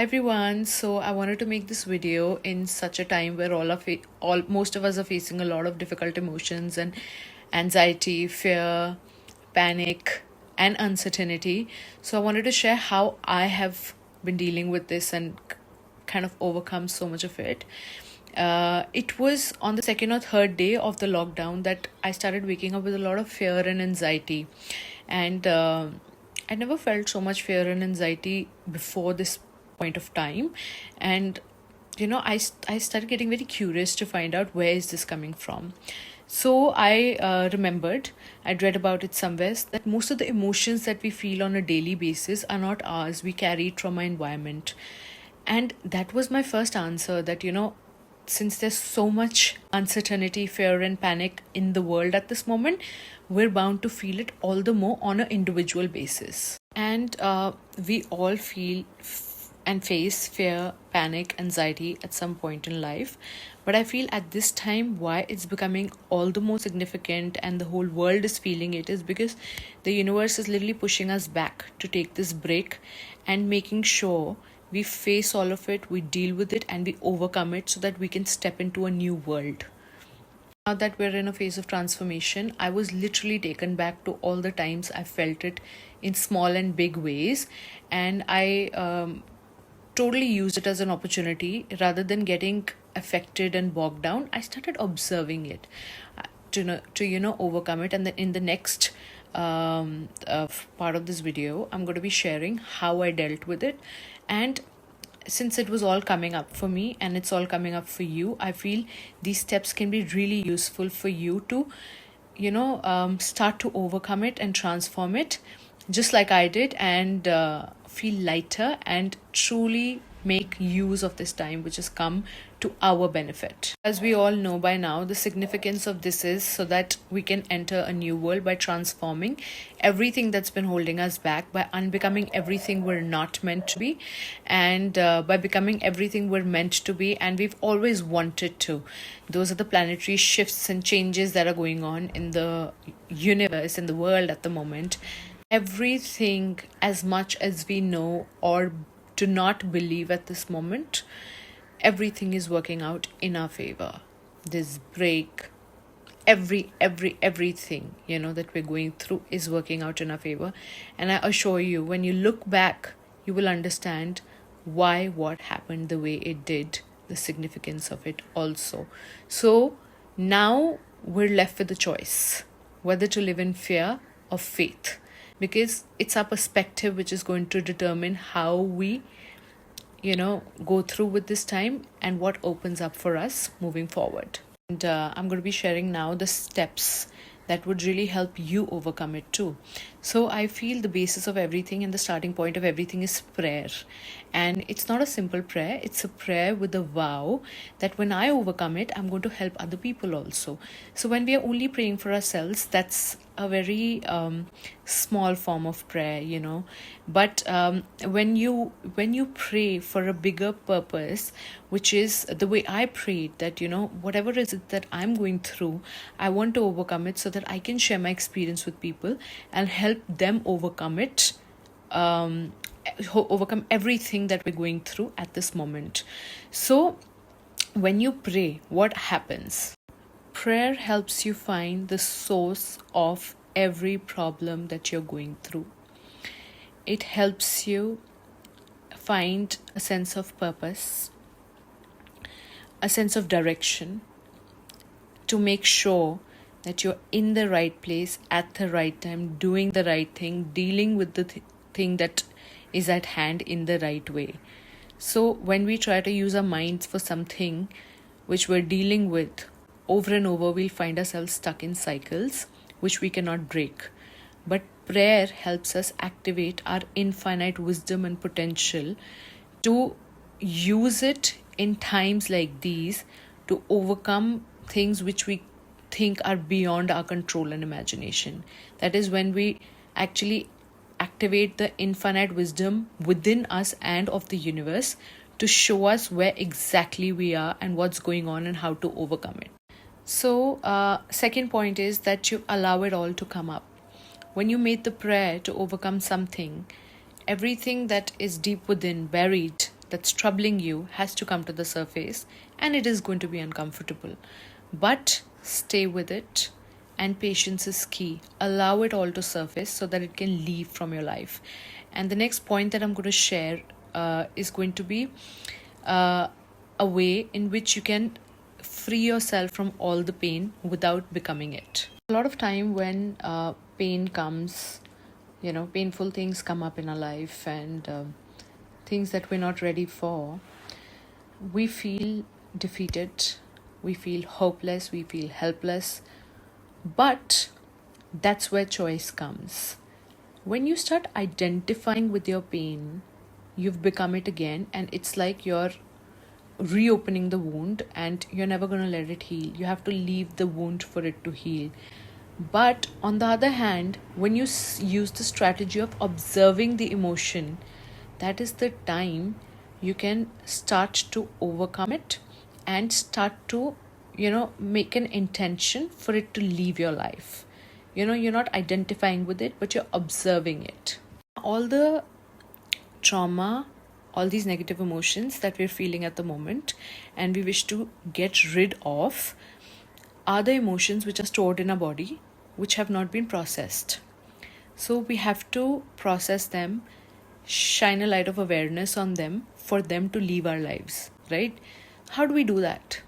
Everyone, so I wanted to make this video in such a time where most of us are facing a lot of difficult emotions and anxiety, fear, panic, and uncertainty. So I wanted to share how I have been dealing with this and kind of overcome so much of it. It was on the second or third day of the lockdown that I started waking up with a lot of fear and anxiety, and I never felt so much fear and anxiety before this point of time. And I started getting very curious to find out where is this coming from. So I remembered, I'd read about it somewhere, that most of the emotions that we feel on a daily basis are not ours. We carry it from our environment. And that was my first answer, that since there's so much uncertainty, fear, and panic in the world at this moment, we're bound to feel it all the more on an individual basis. And we all feel and face fear, panic, anxiety at some point in life. But I feel at this time, why it's becoming all the more significant and the whole world is feeling it is because the universe is literally pushing us back to take this break and making sure we face all of it, we deal with it, and we overcome it so that we can step into a new world. Now that we're in a phase of transformation, I was literally taken back to all the times I felt it in small and big ways, and I totally used it as an opportunity. Rather than getting affected and bogged down, I started observing it to overcome it. And then in the next part of this video, I'm going to be sharing how I dealt with it. And since it was all coming up for me and it's all coming up for you, I feel these steps can be really useful for you to start to overcome it and transform it just like I did, and feel lighter and truly make use of this time which has come to our benefit. As we all know by now, the significance of this is so that we can enter a new world by transforming everything that's been holding us back, by unbecoming everything we're not meant to be, and by becoming everything we're meant to be and we've always wanted to. Those are the planetary shifts and changes that are going on in the universe, in the world at the moment. Everything, as much as we know or do not believe at this moment, everything is working out in our favor. This break, everything that we're going through is working out in our favor. And I assure you, when you look back, you will understand why what happened the way it did, the significance of it also. So now we're left with the choice whether to live in fear or faith, because it's our perspective which is going to determine how we go through with this time and what opens up for us moving forward. And I'm going to be sharing now the steps that would really help you overcome it too. So I feel the basis of everything and the starting point of everything is prayer. And it's not a simple prayer, it's a prayer with a vow that when I overcome it, I'm going to help other people also. So when we are only praying for ourselves, that's a very small form of prayer. But when you pray for a bigger purpose, which is the way I prayed, that whatever is it that I'm going through, I want to overcome it so that I can share my experience with people and help them overcome it, overcome everything that we're going through at this moment. So when you pray, what happens? Prayer helps you find the source of every problem that you're going through. It helps you find a sense of purpose, a sense of direction, to make sure that you're in the right place at the right time, doing the right thing, dealing with the thing that is at hand in the right way. So when we try to use our minds for something which we're dealing with, over and over, we'll find ourselves stuck in cycles which we cannot break. But prayer helps us activate our infinite wisdom and potential to use it in times like these to overcome things which we think are beyond our control and imagination. That is when we actually activate the infinite wisdom within us and of the universe to show us where exactly we are and what's going on and how to overcome it. So, second point is that you allow it all to come up. When you made the prayer to overcome something, everything that is deep within, buried, that's troubling you has to come to the surface, and it is going to be uncomfortable. But stay with it, and patience is key. Allow it all to surface so that it can leave from your life. And the next point that I'm going to share is going to be a way in which you can free yourself from all the pain without becoming it. A lot of time when pain comes, painful things come up in our life, and things that we're not ready for, we feel defeated, we feel hopeless, we feel helpless. But that's where choice comes. When you start identifying with your pain, you've become it again, and it's like you're reopening the wound, and you're never going to let it heal. You have to leave the wound for it to heal. But on the other hand, when you use the strategy of observing the emotion, that is the time you can start to overcome it and start to make an intention for it to leave your life. You're not identifying with it, but you're observing it. All the trauma, all these negative emotions that we're feeling at the moment and we wish to get rid of, are the emotions which are stored in our body, which have not been processed. So we have to process them, shine a light of awareness on them for them to leave our lives, right? How do we do that?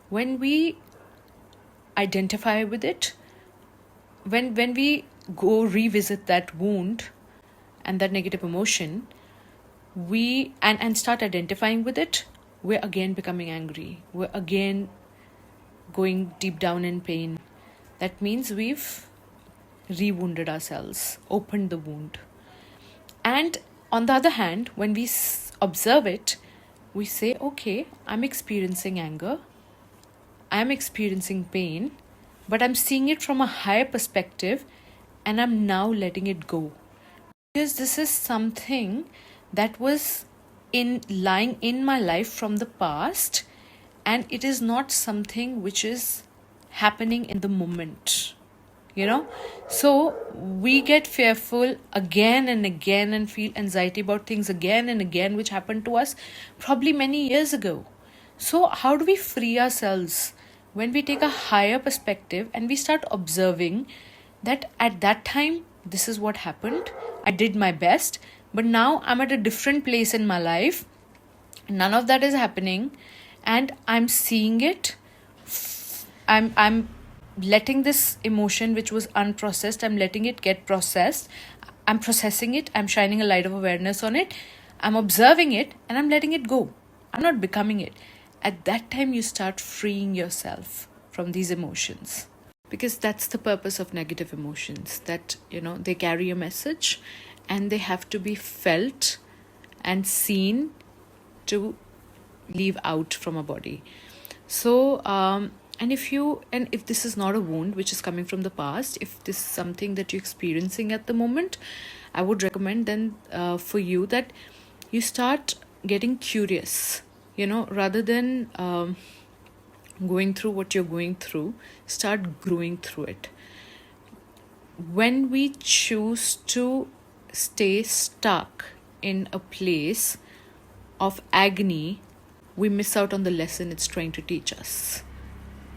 When we identify with it, when we go revisit that wound and that negative emotion, we and start identifying with it, we're again becoming angry, we're again going deep down in pain. That means we've re-wounded ourselves, opened the wound. And on the other hand, when we observe it, we say, okay, I'm experiencing anger, I'm experiencing pain, but I'm seeing it from a higher perspective, and I'm now letting it go. Because this is something that was lying in my life from the past, and it is not something which is happening in the moment. So we get fearful again and again and feel anxiety about things again and again which happened to us probably many years ago. So how do we free ourselves? When we take a higher perspective and we start observing that at that time, this is what happened, I did my best, but now I'm at a different place in my life, none of that is happening, and I'm seeing it, I'm letting this emotion which was unprocessed, I'm letting it get processed, I'm processing it, I'm shining a light of awareness on it, I'm observing it, and I'm letting it go. I'm not becoming it. At that time, you start freeing yourself from these emotions. Because that's the purpose of negative emotions, that, they carry a message and they have to be felt and seen to leave out from a body. So, and if this is not a wound which is coming from the past, if this is something that you're experiencing at the moment, I would recommend then for you that you start getting curious, rather than going through what you're going through, start growing through it. When we choose to stay stuck in a place of agony, we miss out on the lesson it's trying to teach us.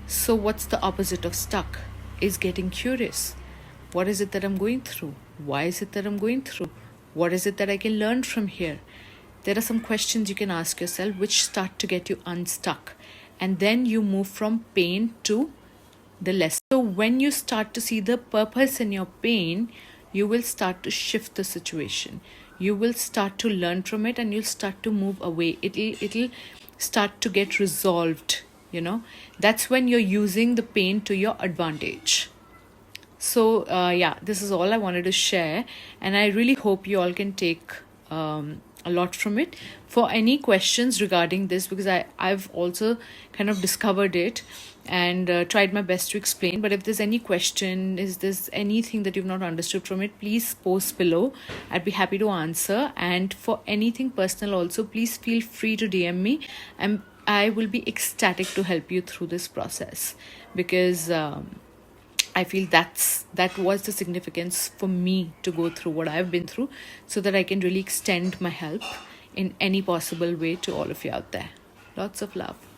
So what's the opposite of stuck? Is getting curious. What is it that I'm going through? Why is it that I'm going through? What is it that I can learn from here? There are some questions you can ask yourself which start to get you unstuck. And then you move from pain to the lesson. So when you start to see the purpose in your pain, you will start to shift the situation. You will start to learn from it, and you'll start to move away. It'll start to get resolved. That's when you're using the pain to your advantage. So this is all I wanted to share, and I really hope you all can take a lot from it. For any questions regarding this, because I've also kind of discovered it and tried my best to explain, but if there's any question, is there anything that you've not understood from it, please post below. I'd be happy to answer. And for anything personal also, please feel free to DM me, and I will be ecstatic to help you through this process, because I feel that was the significance for me to go through what I've been through, so that I can really extend my help in any possible way to all of you out there. Lots of love.